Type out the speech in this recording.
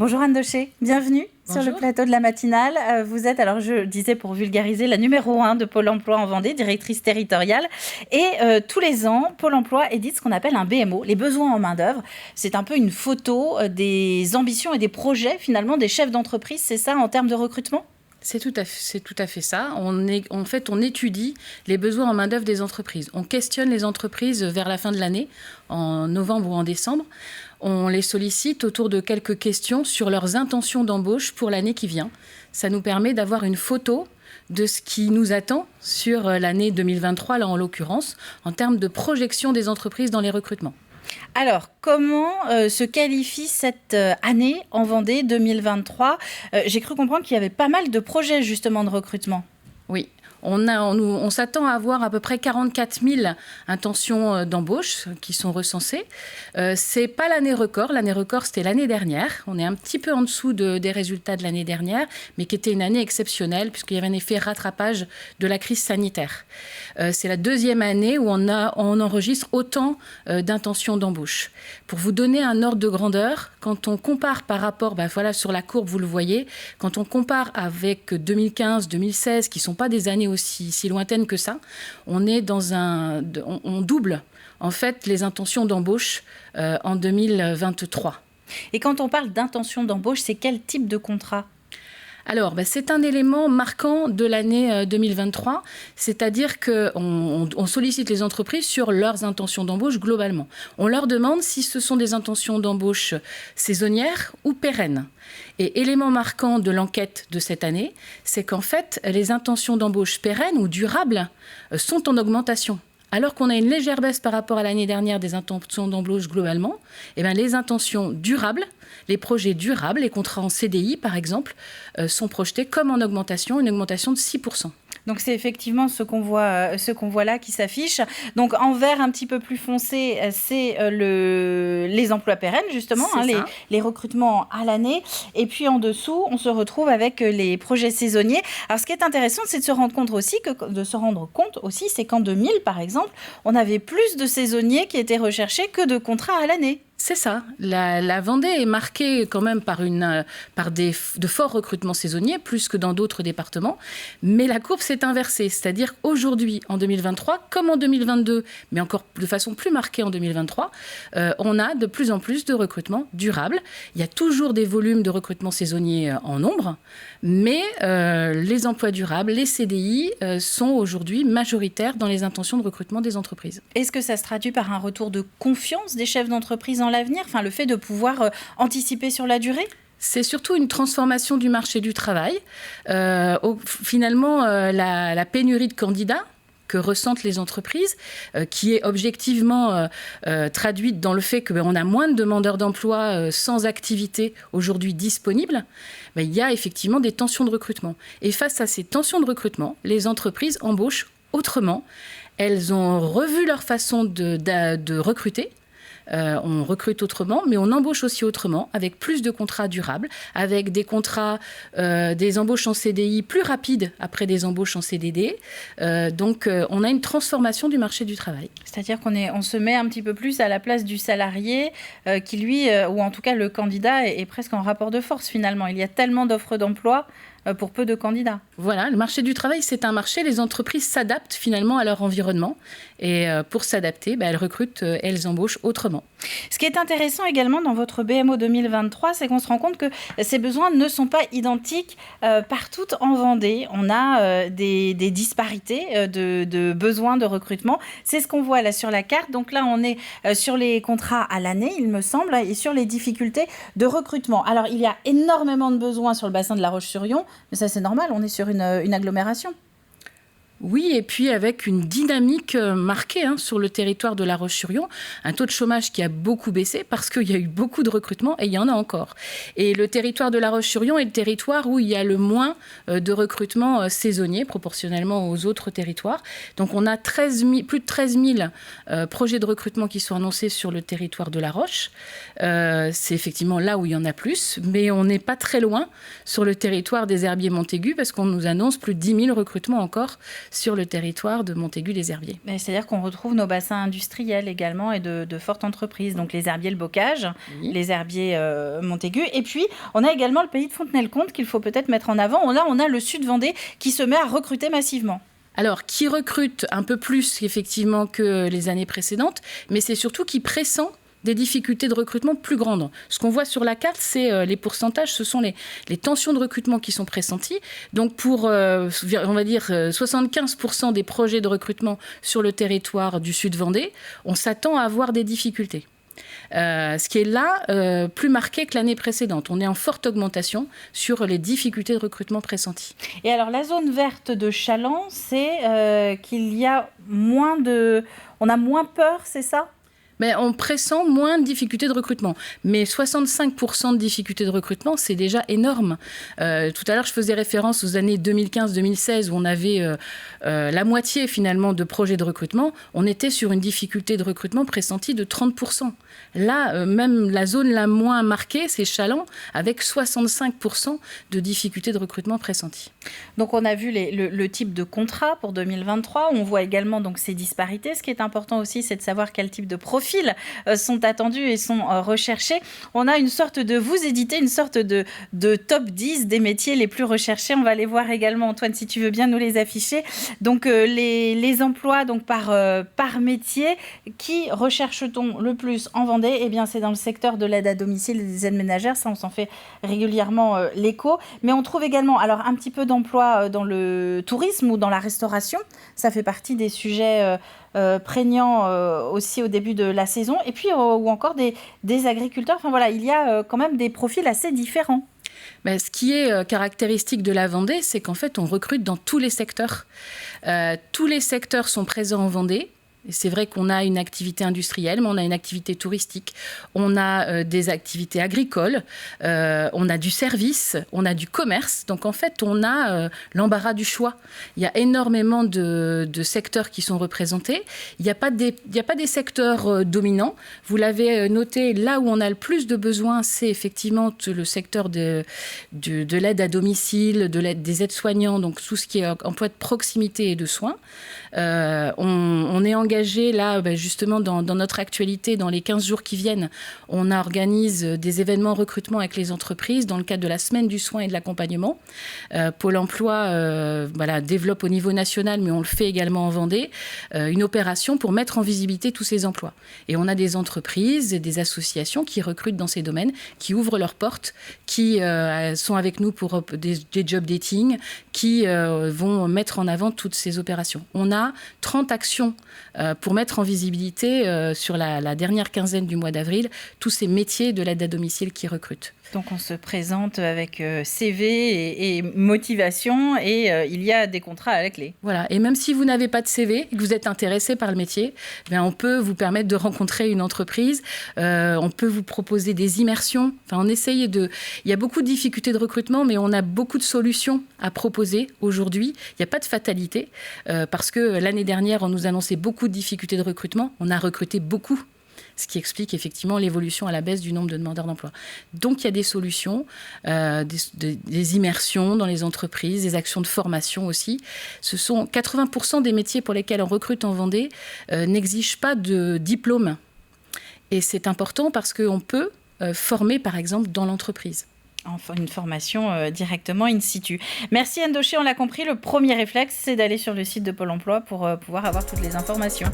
Bonjour Anne Daucher, bienvenue sur le plateau de la matinale. Vous êtes, alors je disais pour vulgariser, la numéro 1 de Pôle emploi en Vendée, directrice territoriale. Et tous les ans, Pôle emploi édite ce qu'on appelle un BMO, les besoins en main-d'œuvre. C'est un peu une photo des ambitions et des projets finalement des chefs d'entreprise, c'est ça en termes de recrutement ? C'est tout à fait ça. On étudie les besoins en main-d'œuvre des entreprises. On questionne les entreprises vers la fin de l'année, en novembre ou en décembre. On les sollicite autour de quelques questions sur leurs intentions d'embauche pour l'année qui vient. Ça nous permet d'avoir une photo de ce qui nous attend sur l'année 2023, là en l'occurrence, en termes de projection des entreprises dans les recrutements. Alors, comment se qualifie cette année en Vendée 2023 ? J'ai cru comprendre qu'il y avait pas mal de projets justement de recrutement. Oui. On s'attend à avoir à peu près 44 000 intentions d'embauche qui sont recensées. C'est pas l'année record. L'année record, c'était l'année dernière. On est un petit peu en dessous des résultats de l'année dernière, mais qui était une année exceptionnelle puisqu'il y avait un effet rattrapage de la crise sanitaire. C'est la deuxième année où on enregistre autant d'intentions d'embauche. Pour vous donner un ordre de grandeur, quand on compare par rapport, sur la courbe, vous le voyez, quand on compare avec 2015, 2016, qui ne sont pas des années si lointaines que ça, on double en fait les intentions d'embauche en 2023. Et quand on parle d'intention d'embauche, c'est quel type de contrat ? Alors, c'est un élément marquant de l'année 2023, c'est-à-dire qu'on sollicite les entreprises sur leurs intentions d'embauche globalement. On leur demande si ce sont des intentions d'embauche saisonnières ou pérennes. Et élément marquant de l'enquête de cette année, c'est qu'en fait, les intentions d'embauche pérennes ou durables sont en augmentation. Alors qu'on a une légère baisse par rapport à l'année dernière des intentions d'embauche globalement, les intentions durables, les projets durables, les contrats en CDI par exemple, sont projetés comme en augmentation, une augmentation de 6%. Donc c'est effectivement ce qu'on voit là qui s'affiche. Donc en vert un petit peu plus foncé, c'est les emplois pérennes justement, les recrutements à l'année. Et puis en dessous, on se retrouve avec les projets saisonniers. Alors ce qui est intéressant, c'est de se rendre compte aussi, c'est qu'en 2000 par exemple, on avait plus de saisonniers qui étaient recherchés que de contrats à l'année. C'est ça. La Vendée est marquée quand même par de forts recrutements saisonniers, plus que dans d'autres départements. Mais la courbe s'est inversée. C'est-à-dire qu'aujourd'hui, en 2023, comme en 2022, mais encore de façon plus marquée en 2023, on a de plus en plus de recrutements durables. Il y a toujours des volumes de recrutements saisonniers en nombre, mais les emplois durables, les CDI, sont aujourd'hui majoritaires dans les intentions de recrutement des entreprises. Est-ce que ça se traduit par un retour de confiance des chefs d'entreprise en l'avenir, le fait de pouvoir anticiper sur la durée ? C'est surtout une transformation du marché du travail. Finalement, la pénurie de candidats que ressentent les entreprises, qui est objectivement traduite dans le fait qu'on a moins de demandeurs d'emploi sans activité aujourd'hui disponibles, il y a effectivement des tensions de recrutement. Et face à ces tensions de recrutement, les entreprises embauchent autrement. Elles ont revu leur façon de recruter. On recrute autrement, mais on embauche aussi autrement, avec plus de contrats durables, avec des contrats, des embauches en CDI plus rapides après des embauches en CDD. Donc, on a une transformation du marché du travail. C'est-à-dire qu'on se met un petit peu plus à la place du salarié qui, lui, ou en tout cas le candidat, est presque en rapport de force finalement. Il y a tellement d'offres d'emploi pour peu de candidats. Voilà, le marché du travail, c'est un marché. Les entreprises s'adaptent finalement à leur environnement. Et pour s'adapter, elles recrutent, elles embauchent autrement. Ce qui est intéressant également dans votre BMO 2023, c'est qu'on se rend compte que ces besoins ne sont pas identiques partout en Vendée. On a des disparités de besoins de recrutement. C'est ce qu'on voit là sur la carte. Donc là, on est sur les contrats à l'année, il me semble, et sur les difficultés de recrutement. Alors, il y a énormément de besoins sur le bassin de La Roche-sur-Yon, mais ça, c'est normal, on est sur une agglomération. Oui, et puis avec une dynamique marquée sur le territoire de La Roche-sur-Yon, un taux de chômage qui a beaucoup baissé parce qu'il y a eu beaucoup de recrutements et il y en a encore. Et le territoire de La Roche-sur-Yon est le territoire où il y a le moins de recrutements saisonniers proportionnellement aux autres territoires. Donc on a plus de 13 000 projets de recrutement qui sont annoncés sur le territoire de La Roche. C'est effectivement là où il y en a plus, mais on n'est pas très loin sur le territoire des Herbiers-Montaigu parce qu'on nous annonce plus de 10 000 recrutements encore sur le territoire de Montaigu-les-Herbiers. C'est-à-dire qu'on retrouve nos bassins industriels également et de fortes entreprises, donc les herbiers le Bocage, les herbiers Montaigu, et puis on a également le pays de Fontenay-le-Comte qu'il faut peut-être mettre en avant. Là, on a le sud Vendée qui se met à recruter massivement. Alors, qui recrute un peu plus effectivement que les années précédentes, mais c'est surtout qui pressent des difficultés de recrutement plus grandes. Ce qu'on voit sur la carte, c'est les pourcentages, ce sont les tensions de recrutement qui sont pressenties. Donc pour, on va dire, 75% des projets de recrutement sur le territoire du Sud Vendée, on s'attend à avoir des difficultés. Ce qui est là plus marqué que l'année précédente. On est en forte augmentation sur les difficultés de recrutement pressenties. Et alors la zone verte de Challans, c'est qu'il y a moins de... On a moins peur, c'est ça ? Mais on pressent moins de difficultés de recrutement. Mais 65% de difficultés de recrutement, c'est déjà énorme. Tout à l'heure, je faisais référence aux années 2015-2016 où on avait la moitié finalement de projets de recrutement. On était sur une difficulté de recrutement pressentie de 30%. Là, même la zone la moins marquée, c'est Challans, avec 65% de difficultés de recrutement pressenties. Donc on a vu le type de contrat pour 2023. On voit également donc, ces disparités. Ce qui est important aussi, c'est de savoir quel type de profils sont attendus et sont recherchés. On a une sorte de, vous éditez une sorte de top 10 des métiers les plus recherchés. On va les voir également, Antoine, si tu veux bien nous les afficher. Donc les emplois donc, par métier, qui recherche-t-on le plus en Vendée ? Eh bien, c'est dans le secteur de l'aide à domicile et des aides ménagères. Ça, on s'en fait régulièrement l'écho. Mais on trouve également alors, un petit peu d'emplois dans le tourisme ou dans la restauration. Ça fait partie des sujets prégnants aussi au début de la saison. Et puis, ou encore des agriculteurs. Enfin, voilà, il y a quand même des profils assez différents. Mais ce qui est caractéristique de la Vendée, c'est qu'en fait, on recrute dans tous les secteurs. Tous les secteurs sont présents en Vendée. Et c'est vrai qu'on a une activité industrielle, mais on a une activité touristique, on a des activités agricoles, on a du service, on a du commerce. Donc en fait, on a l'embarras du choix. Il y a énormément de secteurs qui sont représentés. Il n'y a pas des secteurs dominants. Vous l'avez noté, là où on a le plus de besoins, c'est effectivement le secteur de l'aide à domicile, de l'aide des aides-soignants, donc tout ce qui est emploi de proximité et de soins. On est engagé là, justement, dans notre actualité, dans les 15 jours qui viennent. On organise des événements recrutement avec les entreprises dans le cadre de la semaine du soin et de l'accompagnement. Pôle emploi développe au niveau national, mais on le fait également en Vendée, une opération pour mettre en visibilité tous ces emplois. Et on a des entreprises et des associations qui recrutent dans ces domaines, qui ouvrent leurs portes, qui sont avec nous pour des job dating, qui vont mettre en avant toutes ces opérations. On a 30 actions pour mettre en visibilité sur la dernière quinzaine du mois d'avril tous ces métiers de l'aide à domicile qui recrutent. Donc on se présente avec CV et motivation et il y a des contrats à la clé. Voilà, et même si vous n'avez pas de CV et que vous êtes intéressé par le métier, on peut vous permettre de rencontrer une entreprise, on peut vous proposer des immersions. Enfin, il y a beaucoup de difficultés de recrutement, mais on a beaucoup de solutions à proposer aujourd'hui. Il n'y a pas de fatalité parce que l'année dernière, on nous annonçait beaucoup de difficultés de recrutement. On a recruté beaucoup. Ce qui explique effectivement l'évolution à la baisse du nombre de demandeurs d'emploi. Donc il y a des solutions, des immersions dans les entreprises, des actions de formation aussi. Ce sont 80% des métiers pour lesquels on recrute en Vendée n'exigent pas de diplôme. Et c'est important parce qu'on peut former par exemple dans l'entreprise. Enfin, une formation directement in situ. Merci Anne Daucher, on l'a compris, le premier réflexe, c'est d'aller sur le site de Pôle emploi pour pouvoir avoir toutes les informations.